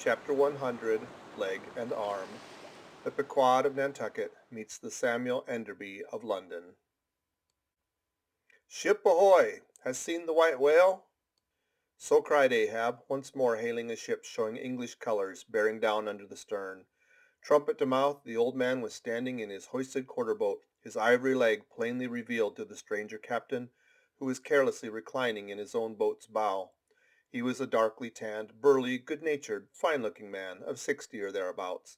Chapter 100, Leg and Arm. The Pequod of Nantucket meets the Samuel Enderby of London. "Ship ahoy! Hast seen the white whale?" So cried Ahab, once more hailing a ship showing English colors bearing down under the stern. Trumpet to mouth, the old man was standing in his hoisted quarter-boat, his ivory leg plainly revealed to the stranger captain, who was carelessly reclining in his own boat's bow. He was a darkly tanned, burly, good-natured, fine-looking man of 60 or thereabouts,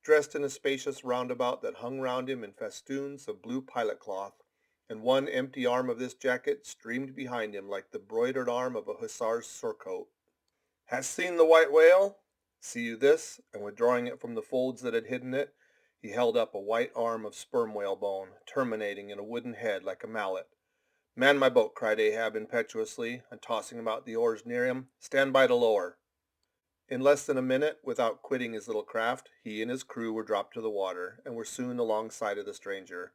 dressed in a spacious roundabout that hung round him in festoons of blue pilot-cloth, and one empty arm of this jacket streamed behind him like the broidered arm of a hussar's surcoat. "Hast seen the white whale? See you this?" And withdrawing it from the folds that had hidden it, he held up a white arm of sperm whale bone, terminating in a wooden head like a mallet. "Man my boat," cried Ahab impetuously, and tossing about the oars near him. "Stand by to lower." In less than a minute, without quitting his little craft, he and his crew were dropped to the water, and were soon alongside of the stranger.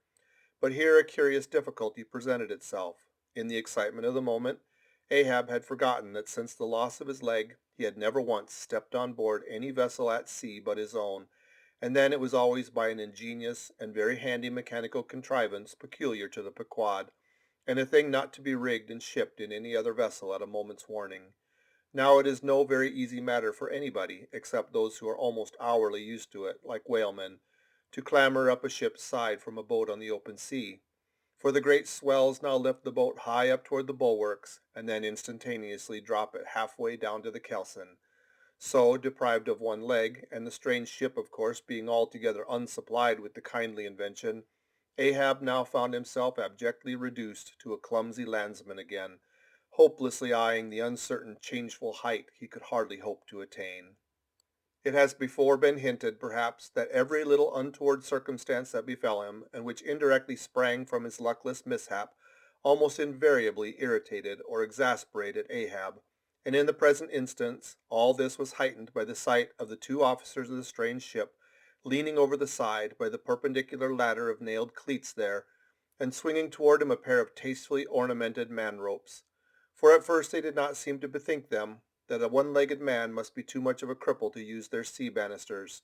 But here a curious difficulty presented itself. In the excitement of the moment, Ahab had forgotten that since the loss of his leg he had never once stepped on board any vessel at sea but his own, and then it was always by an ingenious and very handy mechanical contrivance peculiar to the Pequod, and a thing not to be rigged and shipped in any other vessel at a moment's warning. Now it is no very easy matter for anybody, except those who are almost hourly used to it, like whalemen, to clamber up a ship's side from a boat on the open sea. For the great swells now lift the boat high up toward the bulwarks, and then instantaneously drop it halfway down to the kelson. So, deprived of one leg, and the strange ship of course being altogether unsupplied with the kindly invention, Ahab now found himself abjectly reduced to a clumsy landsman again, hopelessly eyeing the uncertain changeful height he could hardly hope to attain. It has before been hinted, perhaps, that every little untoward circumstance that befell him, and which indirectly sprang from his luckless mishap, almost invariably irritated or exasperated Ahab, and in the present instance all this was heightened by the sight of the two officers of the strange ship leaning over the side by the perpendicular ladder of nailed cleats there, and swinging toward him a pair of tastefully ornamented man-ropes. For at first they did not seem to bethink them that a one-legged man must be too much of a cripple to use their sea banisters.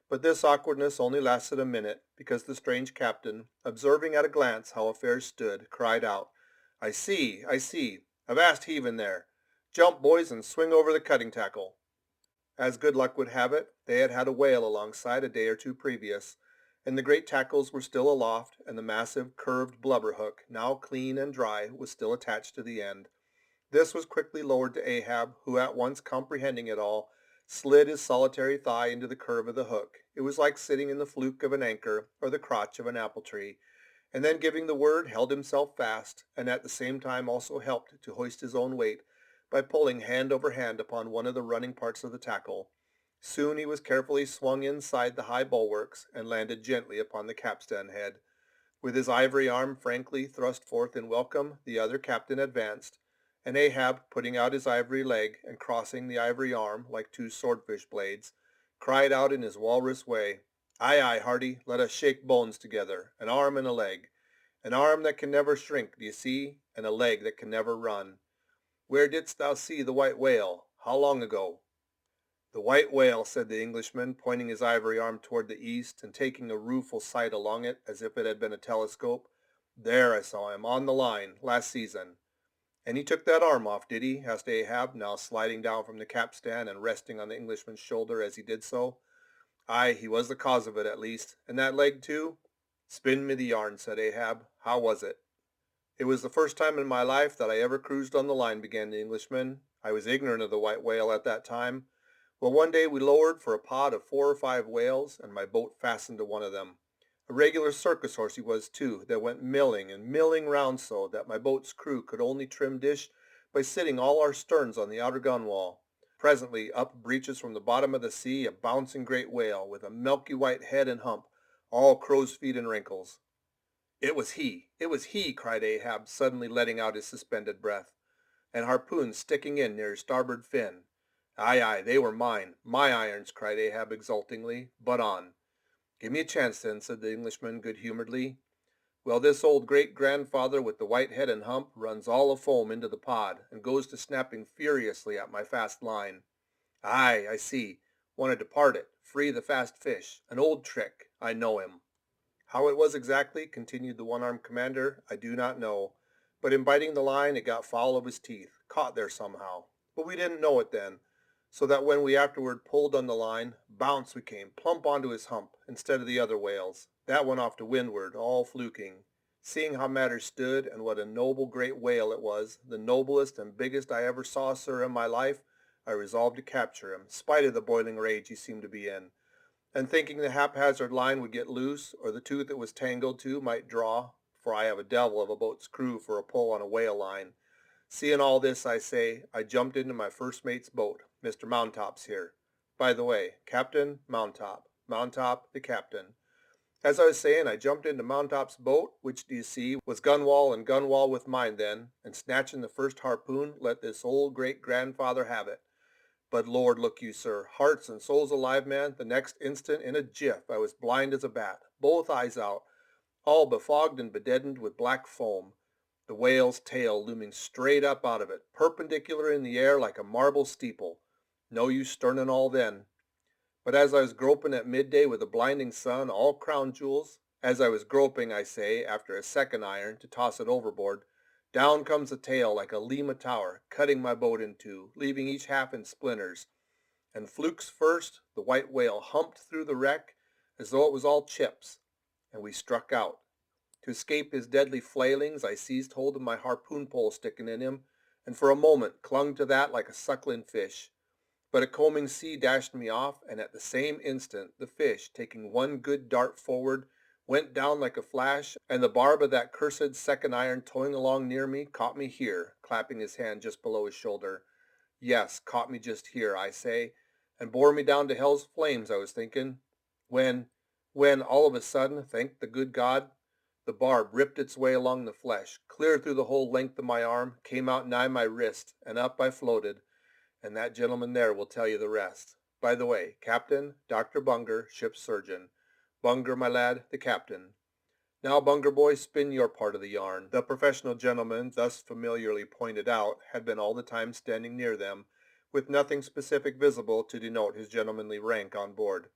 But this awkwardness only lasted a minute, because the strange captain, observing at a glance how affairs stood, cried out, I see, avast heave in there. Jump, boys, and swing over the cutting tackle." As good luck would have it, they had had a whale alongside a day or two previous, and the great tackles were still aloft, and the massive curved blubber hook, now clean and dry, was still attached to the end. This was quickly lowered to Ahab, who at once comprehending it all, slid his solitary thigh into the curve of the hook. It was like sitting in the fluke of an anchor or the crotch of an apple tree, and then giving the word held himself fast, and at the same time also helped to hoist his own weight by pulling hand over hand upon one of the running parts of the tackle. Soon he was carefully swung inside the high bulwarks and landed gently upon the capstan head. With his ivory arm frankly thrust forth in welcome, the other captain advanced, and Ahab, putting out his ivory leg and crossing the ivory arm like two swordfish blades, cried out in his walrus way, Aye, aye, hearty, let us shake bones together, an arm and a leg. An arm that can never shrink, d'ye see, and a leg that can never run. Where didst thou see the white whale? How long ago?" "The white whale," said the Englishman, pointing his ivory arm toward the east and taking a rueful sight along it as if it had been a telescope. "There I saw him, on the line, last season." "And he took that arm off, did he?" asked Ahab, now sliding down from the capstan and resting on the Englishman's shoulder as he did so. "Aye, he was the cause of it, at least. And that leg, too?" "Spin me the yarn," said Ahab. "How was it?" "It was the first time in my life that I ever cruised on the line," began the Englishman. "I was ignorant of the white whale at that time. Well, one day we lowered for a pod of 4 or 5 whales, and my boat fastened to one of them. A regular circus horse he was, too, that went milling and milling round so that my boat's crew could only trim dish by sitting all our sterns on the outer gunwale. Presently up breaches from the bottom of the sea a bouncing great whale, with a milky white head and hump, all crow's feet and wrinkles." It was he, cried Ahab, suddenly letting out his suspended breath, "and harpoons sticking in near his starboard fin." "Aye, aye, they were mine, my irons," cried Ahab exultingly. "Butt on." "Give me a chance then," said the Englishman good-humoredly. "Well, this old great-grandfather with the white head and hump runs all afoam into the pod, and goes to snapping furiously at my fast line." "Aye, I see. Wanted to part it, free the fast fish. An old trick. I know him. How it was exactly, continued the one-armed commander, I do not know. But in biting the line, it got foul of his teeth, caught there somehow. But we didn't know it then, so that when we afterward pulled on the line, bounce we came, plump onto his hump, instead of the other whales. That went off to windward, all fluking. Seeing how matters stood, and what a noble great whale it was, the noblest and biggest I ever saw, sir, in my life, I resolved to capture him, spite of the boiling rage he seemed to be in. And thinking the haphazard line would get loose, or the tooth it was tangled to might draw, for I have a devil of a boat's crew for a pull on a whale line. Seeing all this, I say, I jumped into my first mate's boat, Mr. Mountaup's here. By the way, Captain Mountup, Mountup the captain. As I was saying, I jumped into Mountaup's boat, which, do you see, was gunwale and gunwale with mine then, and snatching the first harpoon, let this old great-grandfather have it. But Lord, look you, sir, hearts and souls alive, man, the next instant, in a jiff, I was blind as a bat, both eyes out, all befogged and bedeadened with black foam, the whale's tail looming straight up out of it, perpendicular in the air like a marble steeple. No use sterning all then. But as I was groping at midday with a blinding sun, all crown jewels, as I was groping, I say, after a second iron to toss it overboard, down comes the tail like a Lima tower, cutting my boat in two, leaving each half in splinters. And flukes first, the white whale humped through the wreck as though it was all chips, and we struck out. To escape his deadly flailings, I seized hold of my harpoon pole sticking in him, and for a moment clung to that like a suckling fish. But a combing sea dashed me off, and at the same instant the fish, taking one good dart forward, went down like a flash, and the barb of that cursed second iron towing along near me caught me here, clapping his hand just below his shoulder. Yes, caught me just here, I say, and bore me down to hell's flames, I was thinking, when, all of a sudden, thank the good God, the barb ripped its way along the flesh, clear through the whole length of my arm, came out nigh my wrist, and up I floated, and that gentleman there will tell you the rest. By the way, Captain, Dr. Bunger, ship's surgeon. Bunger, my lad, the captain. Now, Bunger boy, spin your part of the yarn. The professional gentleman, thus familiarly pointed out, had been all the time standing near them, with nothing specific visible to denote his gentlemanly rank on board.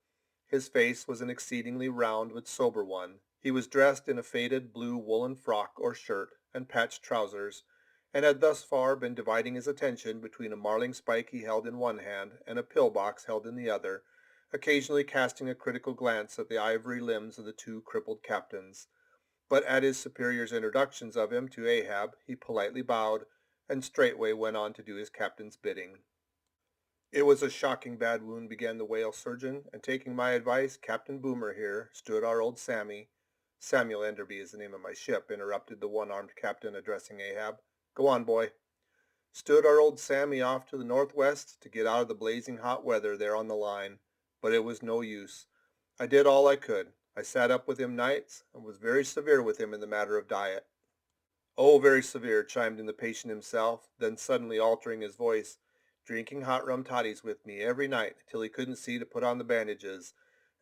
His face was an exceedingly round but sober one. He was dressed in a faded blue woolen frock or shirt and patched trousers, and had thus far been dividing his attention between a marling spike he held in one hand and a pill-box held in the other, occasionally casting a critical glance at the ivory limbs of the two crippled captains. But at his superior's introductions of him to Ahab, he politely bowed, and straightway went on to do his captain's bidding. It was a shocking bad wound, began the whale surgeon, and taking my advice, Captain Boomer here, stood our old Sammy. Samuel Enderby is the name of my ship, interrupted the one-armed captain, addressing Ahab. Go on, boy. Stood our old Sammy off to the northwest to get out of the blazing hot weather there on the line, but it was no use. I did all I could. I sat up with him nights, and was very severe with him in the matter of diet. Oh, very severe, chimed in the patient himself, then suddenly altering his voice, drinking hot rum toddies with me every night till he couldn't see to put on the bandages,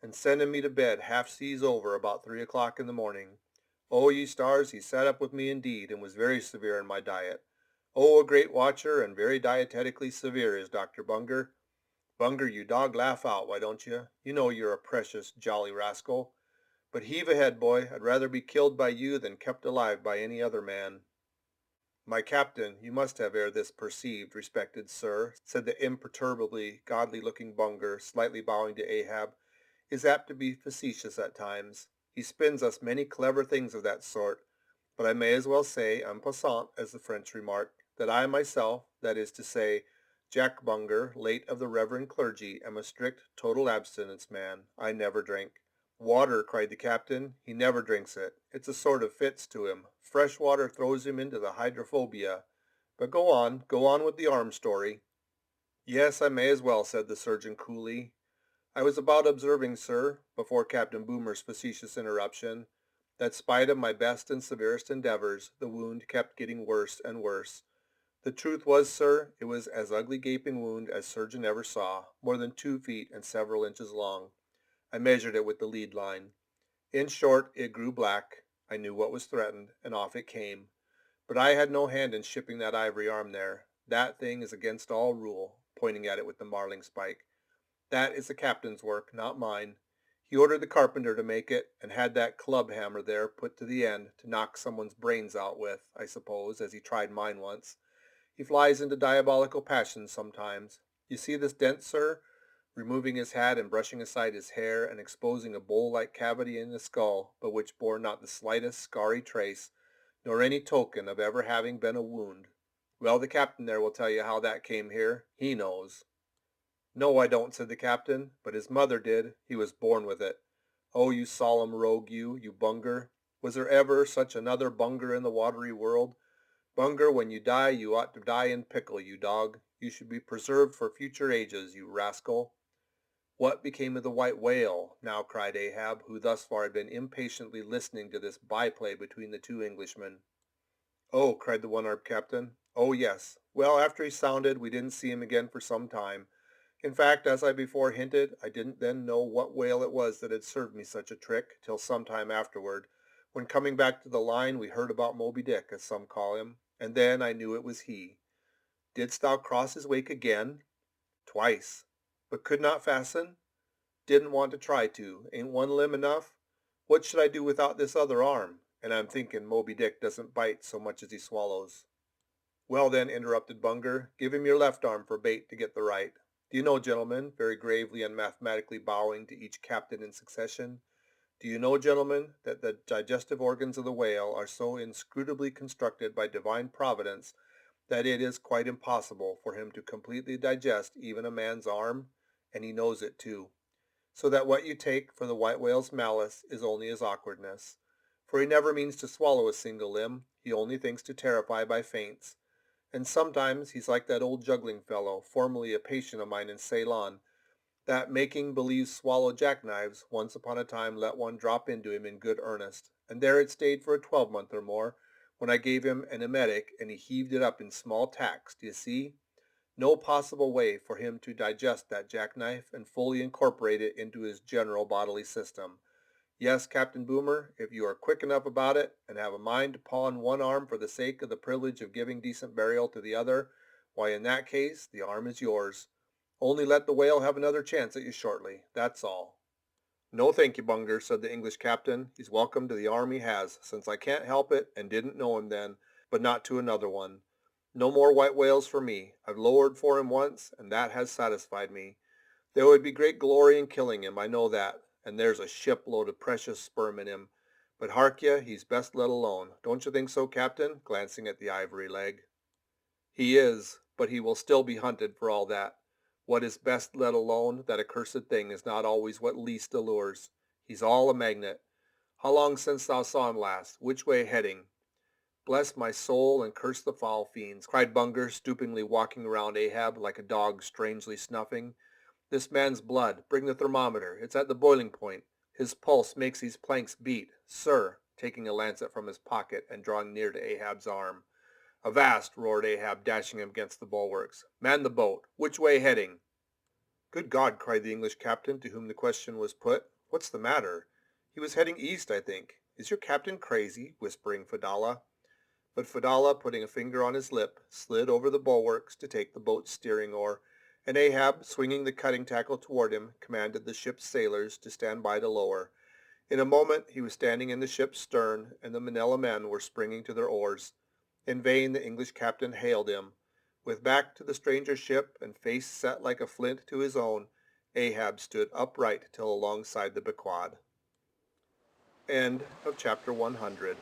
and sending me to bed half seas over about 3 o'clock in the morning. Oh, ye stars, he sat up with me indeed, and was very severe in my diet. Oh, a great watcher, and very dietetically severe is Dr. Bunger. Bunger, you dog, laugh out, why don't you? You know you're a precious jolly rascal. But heave ahead, boy. I'd rather be killed by you than kept alive by any other man. My captain, you must have ere this perceived, respected sir, said the imperturbably godly-looking Bunger, slightly bowing to Ahab, is apt to be facetious at times. He spins us many clever things of that sort, but I may as well say, en passant, as the French remark, that I myself, that is to say, Jack Bunger, late of the reverend clergy, am a strict, total abstinence man. I never drink. Water, cried the captain. He never drinks it. It's a sort of fits to him. Fresh water throws him into the hydrophobia. But go on with the arm story. Yes, I may as well, said the surgeon coolly. I was about observing, sir, before Captain Boomer's facetious interruption, that spite of my best and severest endeavors, the wound kept getting worse and worse. The truth was, sir, it was as ugly gaping wound as surgeon ever saw, more than 2 feet and several inches long. I measured it with the lead line. In short, it grew black. I knew what was threatened, and off it came. But I had no hand in shipping that ivory arm there. That thing is against all rule, pointing at it with the marling spike. That is the captain's work, not mine. He ordered the carpenter to make it, and had that club hammer there put to the end to knock someone's brains out with, I suppose, as he tried mine once. He flies into diabolical passions sometimes. You see this dent, sir? Removing his hat and brushing aside his hair and exposing a bowl-like cavity in the skull, but which bore not the slightest scarry trace, nor any token of ever having been a wound. Well, the captain there will tell you how that came here. He knows. No, I don't, said the captain, but his mother did. He was born with it. Oh, you solemn rogue, you Bunger. Was there ever such another Bunger in the watery world? Bunger, when you die, you ought to die in pickle, you dog. You should be preserved for future ages, you rascal. What became of the white whale? Now cried Ahab, who thus far had been impatiently listening to this byplay between the two Englishmen. Oh, cried the one-armed captain. Oh, yes. Well, after he sounded, we didn't see him again for some time. In fact, as I before hinted, I didn't then know what whale it was that had served me such a trick, till some time afterward, when coming back to the line we heard about Moby Dick, as some call him, and then I knew it was he. Didst thou cross his wake again? Twice. But could not fasten? Didn't want to try to. Ain't one limb enough? What should I do without this other arm? And I'm thinking Moby Dick doesn't bite so much as he swallows. Well then, interrupted Bunger, give him your left arm for bait to get the right. Do you know, gentlemen, very gravely and mathematically bowing to each captain in succession, do you know, gentlemen, that the digestive organs of the whale are so inscrutably constructed by divine providence that it is quite impossible for him to completely digest even a man's arm? And he knows it too. So that what you take for the white whale's malice is only his awkwardness. For he never means to swallow a single limb, he only thinks to terrify by feints. And sometimes he's like that old juggling fellow, formerly a patient of mine in Ceylon, that making believe swallow jackknives, once upon a time let one drop into him in good earnest, and there it stayed for a 12-month or more, when I gave him an emetic and he heaved it up in small tacks, d'ye see? No possible way for him to digest that jackknife and fully incorporate it into his general bodily system. Yes, Captain Boomer, if you are quick enough about it, and have a mind to pawn one arm for the sake of the privilege of giving decent burial to the other, why in that case the arm is yours. Only let the whale have another chance at you shortly, that's all. No thank you, Bunger, said the English captain. He's welcome to the arm he has, since I can't help it and didn't know him then, but not to another one. No more white whales for me. I've lowered for him once, and that has satisfied me. There would be great glory in killing him, I know that, and there's a shipload of precious sperm in him. But hark ye, he's best let alone. Don't you think so, Captain? Glancing at the ivory leg. He is, but he will still be hunted for all that. What is best let alone, that accursed thing, is not always what least allures. He's all a magnet. How long since thou saw him last? Which way heading? Bless my soul and curse the foul fiends, cried Bunger, stoopingly walking around Ahab like a dog strangely snuffing. This man's blood. Bring the thermometer. It's at the boiling point. His pulse makes these planks beat. Sir, taking a lancet from his pocket and drawing near to Ahab's arm. Avast, roared Ahab, dashing him against the bulwarks. Man the boat. Which way heading? Good God, cried the English captain to whom the question was put. What's the matter? He was heading east, I think. Is your captain crazy? Whispering Fedallah. But Fedallah, putting a finger on his lip, slid over the bulwarks to take the boat's steering oar, and Ahab, swinging the cutting tackle toward him, commanded the ship's sailors to stand by to lower. In a moment he was standing in the ship's stern, and the Manila men were springing to their oars. In vain the English captain hailed him. With back to the stranger's ship and face set like a flint to his own, Ahab stood upright till alongside the Pequod. End of chapter 100.